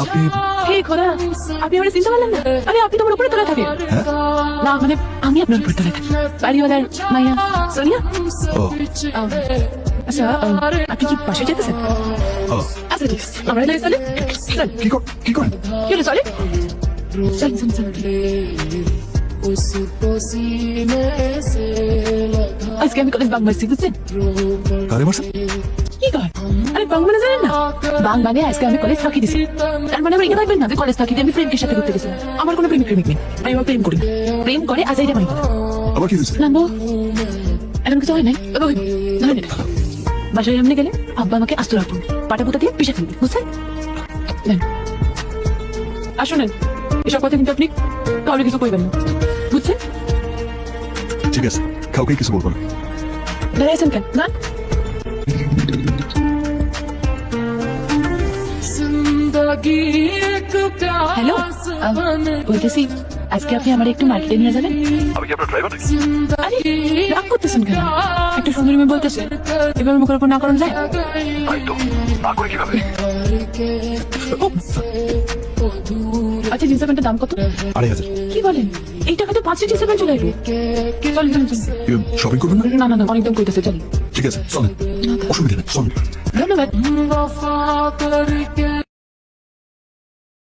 আপনি হে খোদা, আপনি আমার চিনতে পারলেন না? আরে আপনি তো আমার উপরে তোলা থাকে। না মানে আমি আপনার উপরে তোলা থাকি। বাড়িওয়ালার মাইয়া সোনিয়া। ও আচ্ছা আপনি কি বাসায় যেতেছেন? ও আচ্ছা ঠিক আছে, আমরা এলাকায় চলে চল। কি করেন কি হলো চলে? চল চল চল। আজকে আমি কলেজ বাং মারছি বুঝছেন? কারে মারছেন? কি কয়? আরে বাং মানে জানেন না? বাং মানে আজকে আমি কলেজ ফাঁকি দিছি। তার মানে আমার এটা থাকবেন না যে কলেজ ফাঁকি দিয়ে আমি প্রেমকের সাথে ঘুরতে গেছিলাম। আমার কোনো প্রেমিক নেই। আমি আমার প্রেম করি। প্রেম করে আজ এইটা মাইবা। আবার কি হয়েছে? নামবো এখন কিছু হয় নাই। ধরেন এটা। বাসায় এমনি গেলে আব্বা আমাকে আস্ত রাখুন, পাটা পুতা দিয়ে পিষে ফেলবে বুঝছেন? নেন আসুন, এসব কথা কিন্তু আপনি কাউকে কিছু কইবেন না বুঝছেন? ঠিক আছে, কাউকে কিছু বলবো না। দাঁড়িয়েছেন কেন? না হ্যালো, বলতেছি আজকে আপনি আমার একটু মার্কেটে নিয়ে যাবেন? আমি কি আপনার ড্রাইভার নাকি? আরে রাগ করতেছেন কেন? একটা সুন্দরী মেয়ে বলতেছে, এবার মুখের উপর না করেন যায়? তাই তো, না করে কিভাবে? আচ্ছা জিন্সের প্যান্টের দাম কত? 2500। কি বলেন? এই টাকাতে 5টা জিন্সের প্যান্ট চলে আসবে? চলেন চলেন চলেন। শপিং করবেন না? না না না অনেক দাম কইতেছে, চলেন। ঠিক আছে চলেন, অসুবিধা নেই চলেন। ধন্যবাদ।